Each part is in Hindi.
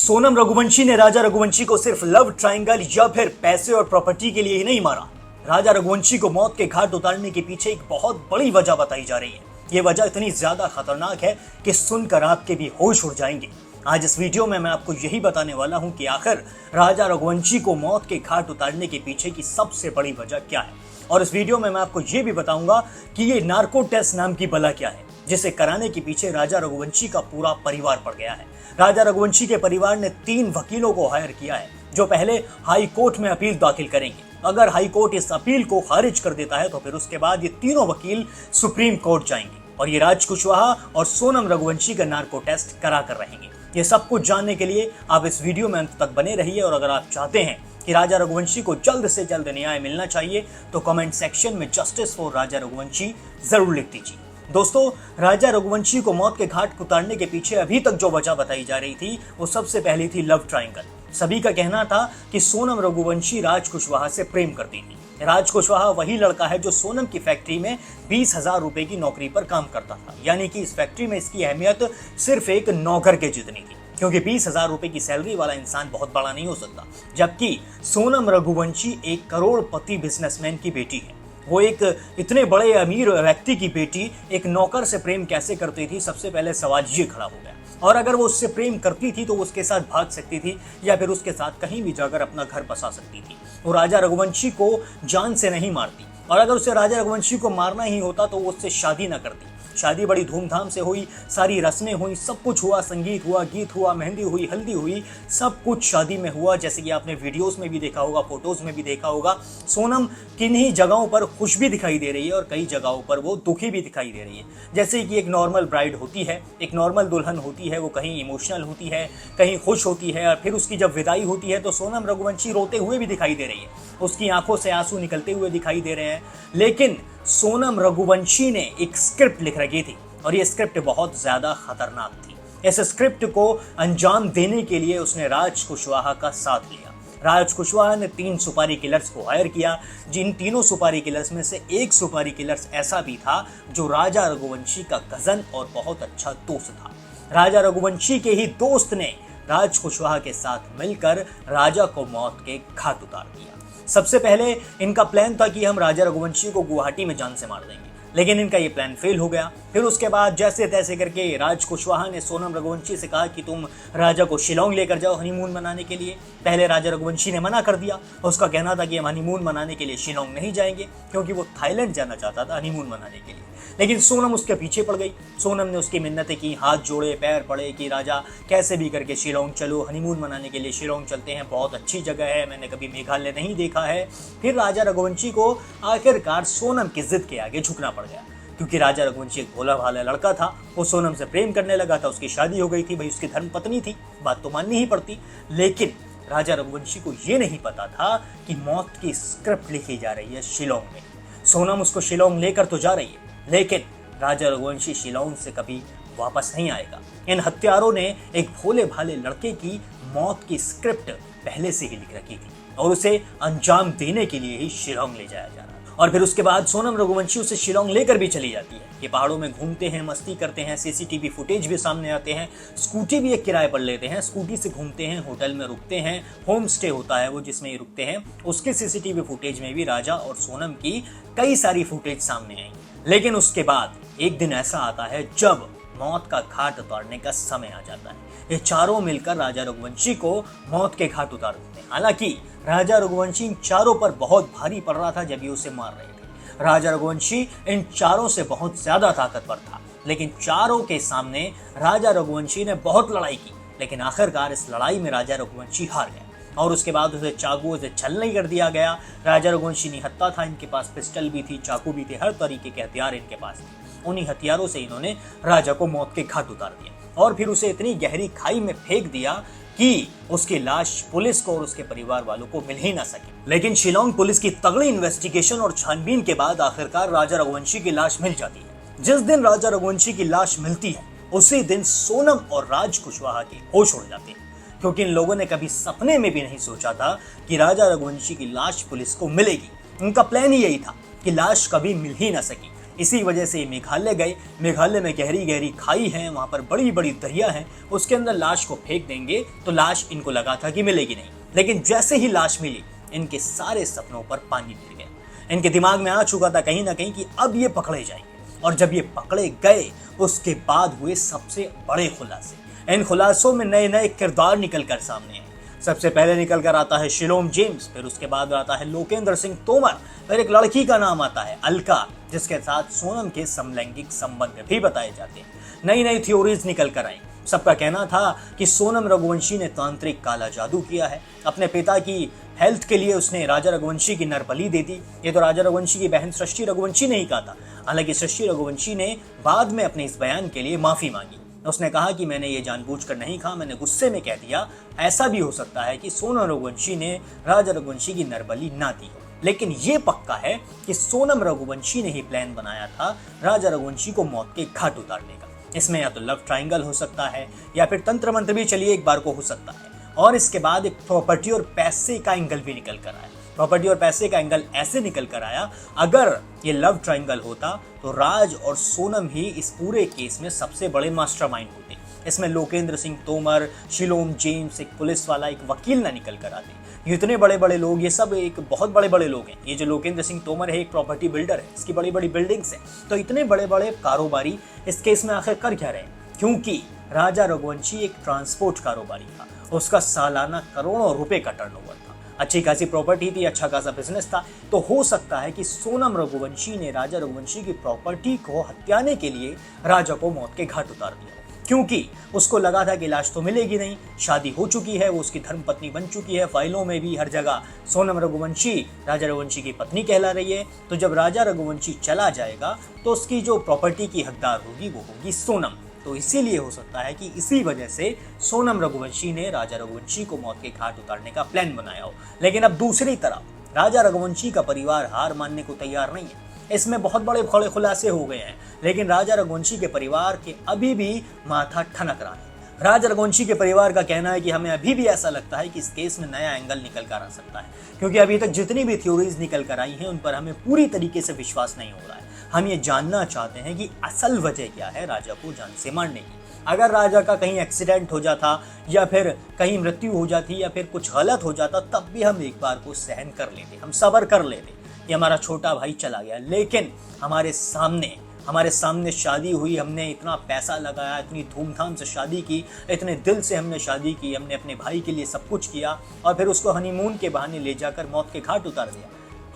सोनम रघुवंशी ने राजा रघुवंशी को सिर्फ लव ट्रायंगल या फिर पैसे और प्रॉपर्टी के लिए ही नहीं मारा। राजा रघुवंशी को मौत के घाट उतारने के पीछे एक बहुत बड़ी वजह बताई जा रही है। ये वजह इतनी ज्यादा खतरनाक है कि सुनकर आपके भी होश उड़ जाएंगे। आज इस वीडियो में मैं आपको यही बताने वाला हूं कि आखिर राजा रघुवंशी को मौत के घाट उतारने के पीछे की सबसे बड़ी वजह क्या है। और इस वीडियो में मैं आपको ये भी बताऊंगा कि ये नार्को टेस्ट नाम की बला क्या है, जिसे कराने के पीछे राजा रघुवंशी का पूरा परिवार पड़ गया है। राजा रघुवंशी के परिवार ने 3 वकीलों को हायर किया है, जो पहले हाई कोर्ट में अपील दाखिल करेंगे। अगर हाई कोर्ट इस अपील को खारिज कर देता है तो फिर उसके बाद ये तीनों वकील सुप्रीम कोर्ट जाएंगे और ये राज कुशवाहा और सोनम रघुवंशी का नार्को टेस्ट करा कर रहेंगे। ये सब कुछ जानने के लिए आप इस वीडियो में अंत तक बने रहिए। और अगर आप चाहते हैं कि राजा रघुवंशी को जल्द से जल्द न्याय मिलना चाहिए तो कमेंट सेक्शन में जस्टिस फॉर राजा रघुवंशी जरूर लिख दीजिए। दोस्तों, राजा रघुवंशी को मौत के घाट उतारने के पीछे अभी तक जो वजह बताई जा रही थी वो सबसे पहली थी लव ट्रायंगल। सभी का कहना था कि सोनम रघुवंशी राज कुशवाहा से प्रेम करती थी। राज कुशवाहा वही लड़का है जो सोनम की फैक्ट्री में 20,000 रुपए की नौकरी पर काम करता था, यानी कि इस फैक्ट्री में इसकी अहमियत सिर्फ एक नौकर के जितनी थी, क्योंकि 20,000 रुपए की सैलरी वाला इंसान बहुत बड़ा नहीं हो सकता। जबकि सोनम रघुवंशी एक करोड़पति बिजनेसमैन की बेटी है। वो एक इतने बड़े अमीर व्यक्ति की बेटी एक नौकर से प्रेम कैसे करती थी, सबसे पहले सवाल ये खड़ा हो गया। और अगर वो उससे प्रेम करती थी तो वो उसके साथ भाग सकती थी या फिर उसके साथ कहीं भी जाकर अपना घर बसा सकती थी। वो राजा रघुवंशी को जान से नहीं मारती, और अगर उसे राजा रघुवंशी को मारना ही होता तो वो उससे शादी न करती। शादी बड़ी धूमधाम से हुई, सारी रस्में हुई, सब कुछ हुआ, संगीत हुआ, गीत हुआ, मेहंदी हुई, हल्दी हुई, सब कुछ शादी में हुआ। जैसे कि आपने वीडियोस में भी देखा होगा, फोटोज में भी देखा होगा, सोनम किन्हीं जगहों पर खुश भी दिखाई दे रही है और कई जगहों पर वो दुखी भी दिखाई दे रही है। जैसे कि एक नॉर्मल ब्राइड होती है, एक नॉर्मल दुल्हन होती है, वो कहीं इमोशनल होती है, कहीं खुश होती है, और फिर उसकी जब विदाई होती है तो सोनम रघुवंशी रोते हुए भी दिखाई दे रही है, उसकी आंखों से आंसू निकलते हुए दिखाई दे रहे हैं। लेकिन सोनम रघुवंशी ने एक स्क्रिप्ट लिख रखी थी और ये स्क्रिप्ट बहुत ज्यादा खतरनाक थी। इस स्क्रिप्ट को अंजाम देने के लिए उसने राज कुशवाहा का साथ लिया। राज कुशवाहा ने 3 सुपारी किलर्स को हायर किया, जिन तीनों सुपारी किलर्स में से एक सुपारी किलर्स ऐसा भी था जो राजा रघुवंशी का कजन और बहुत अच्छा दोस्त था। राजा रघुवंशी के ही दोस्त ने राज कुशवाहा के साथ मिलकर राजा को मौत के घाट उतार दिया। सबसे पहले इनका प्लान था कि हम राजा रघुवंशी को गुवाहाटी में जान से मार देंगे, लेकिन इनका ये प्लान फेल हो गया। फिर उसके बाद जैसे तैसे करके राज कुशवाहा ने सोनम रघुवंशी से कहा कि तुम राजा को शिलोंग लेकर जाओ हनीमून मनाने के लिए। पहले राजा रघुवंशी ने मना कर दिया। उसका कहना था कि हम हनीमून मनाने के लिए शिलोंग नहीं जाएंगे, क्योंकि वो थाईलैंड जाना चाहता था हनीमून मनाने के लिए। लेकिन सोनम उसके पीछे पड़ गई। सोनम ने उसकी मिन्नतें की, हाथ जोड़े, पैर पड़े कि राजा कैसे भी करके शिलोंग चलो, हनीमून मनाने के लिए शिलोंग चलते हैं, बहुत अच्छी जगह है, मैंने कभी मेघालय नहीं देखा है। फिर राजा रघुवंशी को आखिरकार सोनम की जिद के आगे झुकना पड़ गया, क्योंकि राजा रघुवंशी एक भोला भाला लड़का था। वो सोनम से प्रेम करने लगा था, उसकी शादी हो गई थी, भाई उसकी धर्मपत्नी थी, बात तो माननी ही पड़ती। लेकिन राजा रघुवंशी को ये नहीं पता था कि मौत की स्क्रिप्ट लिखी जा रही है शिलोंग में। सोनम उसको शिलोंग लेकर तो जा रही है, लेकिन राजा रघुवंशी शिलोंग से कभी वापस नहीं आएगा। इन हत्यारों ने एक भोले भाले लड़के की मौत की स्क्रिप्ट पहले से ही लिख रखी थी और उसे अंजाम देने के लिए ही शिलोंग ले जाया जा रहा है। और फिर उसके बाद सोनम रघुवंशी उसे शिलोंग लेकर भी चली जाती है। ये पहाड़ों में घूमते हैं, मस्ती करते हैं, सीसीटीवी फुटेज भी सामने आते हैं, स्कूटी भी एक किराए पर लेते हैं, स्कूटी से घूमते हैं, होटल में रुकते हैं, होम स्टे होता है वो जिसमें ये रुकते हैं, उसके सीसीटीवी फुटेज में भी राजा और सोनम की कई सारी फुटेज सामने आई। लेकिन उसके बाद एक दिन ऐसा आता है जब मौत का घाट उतारने का समय आ जाता है। ये चारों मिलकर राजा रघुवंशी को मौत के घाट उतार देते हैं। हालांकि राजा रघुवंशी इन चारों पर बहुत भारी पड़ रहा था जब ये उसे मार रहे थे। राजा रघुवंशी इन चारों से बहुत ज्यादा ताकतवर था, लेकिन चारों के सामने राजा रघुवंशी ने बहुत लड़ाई की, लेकिन आखिरकार इस लड़ाई में राजा रघुवंशी हार गया और उसके बाद उसे चाकुओं से छलनी कर दिया गया। राजा रघुवंशी निहत्था था, इनके पास पिस्टल भी थी, चाकू भी थे, हर तरीके के हथियार इनके पास थे। उन्हीं हथियारों से इन्होंने राजा को मौत के घाट उतार दिया और फिर उसे इतनी गहरी खाई में फेंक दिया कि उसकी लाश पुलिस को और उसके परिवार वालों को मिल ही ना सकी। लेकिन शिलोंग पुलिस की तगड़ी इन्वेस्टिगेशन और छानबीन के बाद आखिरकार राजा रघुवंशी की लाश मिल जाती है। जिस दिन राजा रघुवंशी की लाश मिलती है उसी दिन सोनम और राज कुशवाहा के होश उड़ जाते हैं, क्योंकि इन लोगों ने कभी सपने में भी नहीं सोचा था कि राजा रघुवंशी की लाश पुलिस को मिलेगी। उनका प्लान ही यही था कि लाश कभी मिल ही ना सकी, इसी वजह से मेघालय गए। मेघालय में गहरी गहरी खाई है, वहाँ पर बड़ी बड़ी दरिया है, उसके अंदर लाश को फेंक देंगे तो लाश इनको लगा था कि मिलेगी नहीं, लेकिन जैसे ही लाश मिली इनके सारे सपनों पर पानी फिर गया। इनके दिमाग में आ चुका था कहीं ना कहीं कि अब ये पकड़े जाएंगे, और जब ये पकड़े गए उसके बाद हुए सबसे बड़े खुलासे। इन खुलासों में नए नए किरदार निकल कर सामने आए। सबसे पहले निकल कर आता है शिलोम जेम्स, फिर उसके बाद आता है लोकेंद्र सिंह तोमर, फिर एक लड़की का नाम आता है अलका, जिसके साथ सोनम के समलैंगिक संबंध भी बताए जाते हैं। नई नई थ्योरीज निकल कर आई। सबका कहना था कि सोनम रघुवंशी ने तांत्रिक काला जादू किया है, अपने पिता की हेल्थ के लिए उसने राजा रघुवंशी की नरबली दे दी। ये तो राजा रघुवंशी की बहन सृष्टि रघुवंशी ने ही कहा था। हालांकि सृष्टि रघुवंशी ने बाद में अपने इस बयान के लिए माफी मांगी। उसने कहा कि मैंने ये जानबूझकर नहीं कहा, मैंने गुस्से में कह दिया। ऐसा भी हो सकता है कि सोनम रघुवंशी ने राजा रघुवंशी की नरबली ना दी हो, लेकिन ये पक्का है कि सोनम रघुवंशी ने ही प्लान बनाया था राजा रघुवंशी को मौत के घाट उतारने का। इसमें या तो लव ट्रायंगल हो सकता है या फिर तंत्र मंत्र भी चलिए एक बार को हो सकता है। और इसके बाद एक प्रॉपर्टी और पैसे का एंगल भी निकल कर आया। प्रॉपर्टी और पैसे का एंगल ऐसे निकल कर आया, अगर ये लव ट्रायंगल होता तो राज और सोनम ही इस पूरे केस में सबसे बड़े मास्टरमाइंड होते। इसमें लोकेंद्र सिंह तोमर, शिलोम जेम्स, एक पुलिस वाला, एक वकील ना निकल कर आते। ये इतने बड़े बड़े लोग, ये सब एक बहुत बड़े बड़े लोग हैं। ये जो लोकेंद्र सिंह तोमर है एक प्रॉपर्टी बिल्डर है, इसकी बड़ी बड़ी बिल्डिंग्स हैं। तो इतने बड़े बड़े कारोबारी इस केस में आखिर कर क्या रहे हैं? क्योंकि राजा रघुवंशी एक ट्रांसपोर्ट कारोबारी था, उसका सालाना करोड़ों रुपए का टर्नओवर था, अच्छी खासी प्रॉपर्टी थी, अच्छा खासा बिजनेस था। तो हो सकता है कि सोनम रघुवंशी ने राजा रघुवंशी की प्रॉपर्टी को हत्याने के लिए राजा को मौत के घाट उतार दिया, क्योंकि उसको लगा था कि लाश तो मिलेगी नहीं, शादी हो चुकी है, वो उसकी धर्मपत्नी बन चुकी है, फाइलों में भी हर जगह सोनम रघुवंशी राजा रघुवंशी की पत्नी कहला रही है। तो जब राजा रघुवंशी चला जाएगा तो उसकी जो प्रॉपर्टी की हकदार होगी वो होगी सोनम। तो इसीलिए हो सकता है कि इसी वजह से सोनम रघुवंशी ने राजा रघुवंशी को मौत के घाट उतारने का प्लान बनाया हो। लेकिन अब दूसरी तरफ राजा रघुवंशी का परिवार हार मानने को तैयार नहीं है। इसमें बहुत बड़े खुलासे हो गए हैं, लेकिन राजा रघुवंशी के परिवार के अभी भी माथा ठनक रहा है। राजा रघुवंशी के परिवार का कहना है कि हमें अभी भी ऐसा लगता है कि इस केस में नया एंगल निकल कर आ सकता है, क्योंकि अभी तक जितनी भी थ्योरीज निकल कर आई हैं उन पर हमें पूरी तरीके से विश्वास नहीं हो रहा है। हम ये जानना चाहते हैं कि असल वजह क्या है राजा को जान से मारने की। अगर राजा का कहीं एक्सीडेंट हो जाता या फिर कहीं मृत्यु हो जाती या फिर कुछ गलत हो जाता, तब भी हम एक बार को सहन कर लेते, हम सब्र कर लेते, ये हमारा छोटा भाई चला गया। लेकिन हमारे सामने शादी हुई, हमने इतना पैसा लगाया, इतनी धूमधाम से शादी की, इतने दिल से हमने शादी की, हमने अपने भाई के लिए सब कुछ किया, और फिर उसको हनीमून के बहाने ले जाकर मौत के घाट उतार दिया।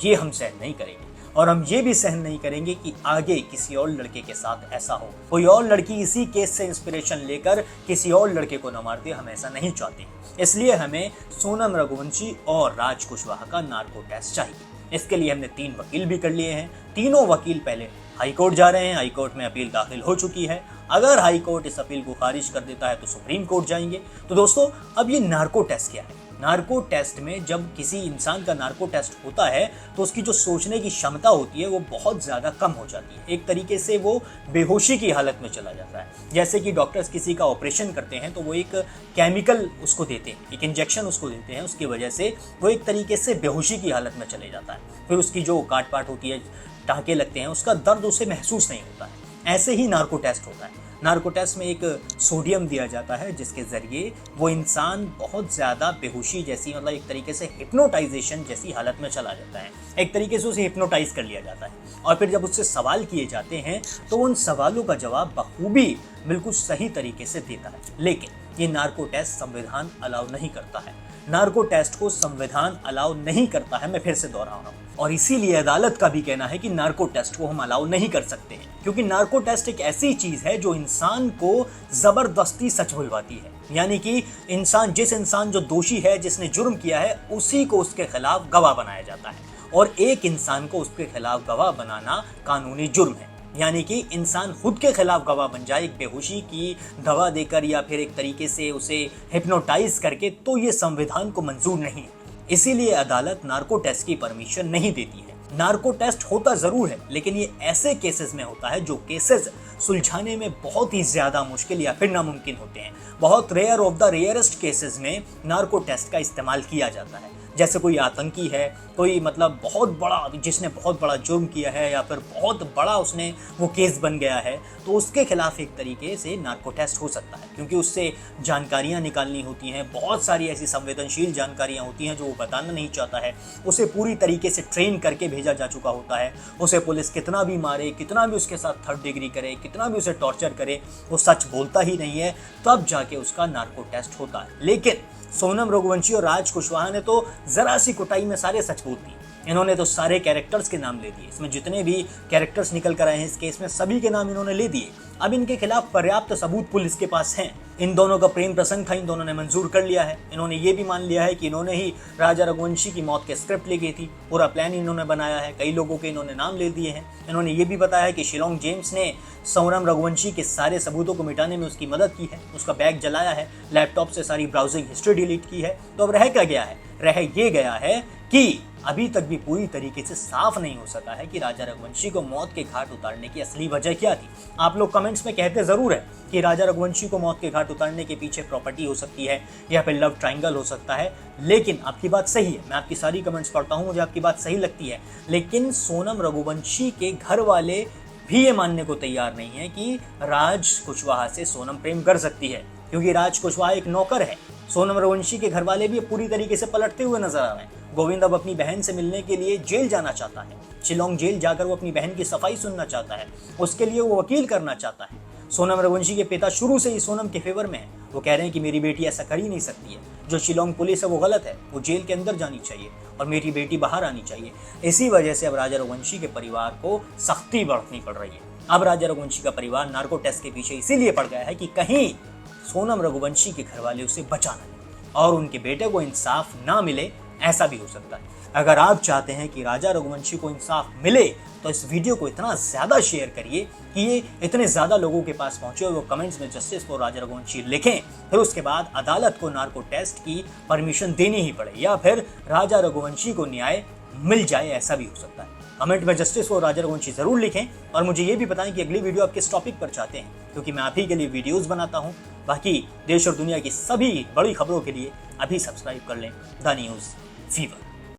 ये हम सहन नहीं करेंगे, और हम ये भी सहन नहीं करेंगे कि आगे किसी और लड़के के साथ ऐसा हो, कोई और लड़की इसी केस से इंस्पिरेशन लेकर किसी और लड़के को न मार दे। हम ऐसा नहीं चाहते, इसलिए हमें सोनम रघुवंशी और राज कुशवाहा का नार्को टेस्ट चाहिए। इसके लिए हमने 3 वकील भी कर लिए हैं। तीनों वकील पहले हाई कोर्ट जा रहे हैं, हाई कोर्ट में अपील दाखिल हो चुकी है। अगर हाई कोर्ट इस अपील को खारिज कर देता है तो सुप्रीम कोर्ट जाएंगे। तो दोस्तों, अब ये नार्को टेस्ट क्या है? नार्को टेस्ट में जब किसी इंसान का नार्को टेस्ट होता है तो उसकी जो सोचने की क्षमता होती है वो बहुत ज़्यादा कम हो जाती है। एक तरीके से वो बेहोशी की हालत में चला जाता है। जैसे कि डॉक्टर्स किसी का ऑपरेशन करते हैं तो वो एक केमिकल उसको देते हैं, एक इंजेक्शन उसको देते हैं, उसकी वजह से वो एक तरीके से बेहोशी की हालत में चले जाता है। फिर उसकी जो काट पाट होती है, टाँके लगते हैं, उसका दर्द उसे महसूस नहीं होता है। ऐसे ही नार्को टेस्ट होता है। नार्को टेस्ट में एक सोडियम दिया जाता है जिसके ज़रिए वो इंसान बहुत ज़्यादा बेहोशी जैसी, मतलब एक तरीके से हिप्नोटाइजेशन जैसी हालत में चला जाता है। एक तरीके से उसे हिप्नोटाइज कर लिया जाता है, और फिर जब उससे सवाल किए जाते हैं तो उन सवालों का जवाब बखूबी बिल्कुल सही तरीके से देता है। लेकिन ये नार्को टेस्ट संविधान अलाउ नहीं करता है। नार्को टेस्ट को संविधान अलाउ नहीं करता है, मैं फिर से दोहरा रहा हूँ। और इसीलिए अदालत का भी कहना है कि नार्को टेस्ट को हम अलाउ नहीं कर सकते हैं, क्योंकि नार्को टेस्ट एक ऐसी चीज है जो इंसान को जबरदस्ती सच बुलवाती है। यानी कि जिस इंसान जो दोषी है, जिसने जुर्म किया है, उसी को उसके खिलाफ गवाह बनाया जाता है, और एक इंसान को उसके खिलाफ गवाह बनाना कानूनी जुर्म है। यानी कि इंसान खुद के खिलाफ गवाह बन जाए एक बेहोशी की दवा देकर या फिर एक तरीके से उसे हिप्नोटाइज करके, तो ये संविधान को मंजूर नहीं है। इसीलिए अदालत नार्को टेस्ट की परमिशन नहीं देती है। नार्को टेस्ट होता जरूर है, लेकिन ये ऐसे केसेस में होता है जो केसेस सुलझाने में बहुत ही ज्यादा मुश्किल या फिर नामुमकिन होते हैं। बहुत rare of the rarest cases में नार्को टेस्ट का इस्तेमाल किया जाता है। जैसे कोई आतंकी है, कोई मतलब बहुत बड़ा जिसने बहुत बड़ा जुर्म किया है या फिर बहुत बड़ा उसने वो केस बन गया है, तो उसके खिलाफ एक तरीके से नार्को टेस्ट हो सकता है, क्योंकि उससे जानकारियां निकालनी होती हैं, बहुत सारी ऐसी संवेदनशील जानकारियां होती हैं जो वो बताना नहीं चाहता है। उसे पूरी तरीके से ट्रेन करके भेजा जा चुका होता है। उसे पुलिस कितना भी मारे, कितना भी उसके साथ थर्ड डिग्री करे, कितना भी उसे टॉर्चर करे, वो सच बोलता ही नहीं है, तब जाके उसका नार्को टेस्ट होता है। लेकिन सोनम रघुवंशी और राज कुशवाहा ने तो जरा सी कुटाई में सारे सच बोल दिए। इन्होंने तो सारे कैरेक्टर्स के नाम ले दिए। इसमें जितने भी कैरेक्टर्स निकल कर आए हैं इस केस में, सभी के नाम इन्होंने ले दिए। अब इनके खिलाफ पर्याप्त सबूत पुलिस के पास हैं। इन दोनों का प्रेम प्रसंग था, इन दोनों ने मंजूर कर लिया है। इन्होंने ये भी मान लिया है कि इन्होंने ही राजा रघुवंशी की मौत के स्क्रिप्ट लिखी थी, पूरा प्लान इन्होंने बनाया है। कई लोगों के इन्होंने नाम ले दिए हैं। इन्होंने ये भी बताया है कि शिलोंग जेम्स ने सोनम रघुवंशी के सारे सबूतों को मिटाने में उसकी मदद की है, उसका बैग जलाया है, लैपटॉप से सारी ब्राउजिंग हिस्ट्री डिलीट की है। तो अब रह क्या गया है? रह ये गया है कि अभी तक भी पूरी तरीके से साफ नहीं हो सका है कि राजा रघुवंशी को मौत के घाट उतारने की असली वजह क्या थी। आप लोग कमेंट्स में कहते जरूर है कि राजा रघुवंशी को मौत के घाट उतारने के पीछे प्रॉपर्टी हो सकती है या फिर लव ट्रायंगल हो सकता है, लेकिन आपकी बात सही है। मैं आपकी सारी कमेंट्स पढ़ता हूँ, मुझे आपकी बात सही लगती है, लेकिन सोनम रघुवंशी के घर वाले भी ये मानने को तैयार नहीं है कि राज कुशवाहा से सोनम प्रेम कर सकती है, क्योंकि राज कुशवाहा एक नौकर है। सोनम रघुवंशी के घर वाले भी पूरी तरीके से पलटते हुए नजर आ रहे हैं। गोविंद अब अपनी बहन से मिलने के लिए जेल जाना चाहता है। शिलोंग जेल जाकर वो अपनी बहन की सफाई सुनना चाहता है, उसके लिए वो वकील करना चाहता है। सोनम रघुवंशी के पिता शुरू से ही सोनम के फेवर में है। वो कह रहे हैं कि मेरी बेटी ऐसा कर ही नहीं सकती है, जो शिलोंग पुलिस है वो गलत है, वो जेल के अंदर जानी चाहिए और मेरी बेटी बाहर आनी चाहिए। इसी वजह से अब राजा रघुवंशी के परिवार को सख्ती बरतनी पड़ रही है। अब राजा रघुवंशी का परिवार नार्को टेस्ट के पीछे इसीलिए पड़ गया है कि कहीं सोनम रघुवंशी के घर वाले उसे बचा न लें और उनके बेटे को इंसाफ ना मिले, ऐसा भी हो सकता है। अगर आप चाहते हैं कि राजा रघुवंशी को इंसाफ मिले तो इस वीडियो को इतना ज़्यादा शेयर करिए कि ये इतने ज़्यादा लोगों के पास पहुंचे और वो कमेंट्स में जस्टिस फॉर राजा रघुवंशी लिखें। फिर उसके बाद अदालत को नार्को टेस्ट की परमिशन देनी ही पड़े या फिर राजा रघुवंशी को न्याय मिल जाए, ऐसा भी हो सकता है। कमेंट में जस्टिस फॉर राजा रघुवंशी जरूर लिखें और मुझे ये भी बताएं कि अगली वीडियो आप किस टॉपिक पर चाहते हैं, क्योंकि मैं आप ही के लिए वीडियोस बनाता हूं। बाकी देश और दुनिया की सभी बड़ी खबरों के लिए अभी सब्सक्राइब कर लें द न्यूज़ फीवर।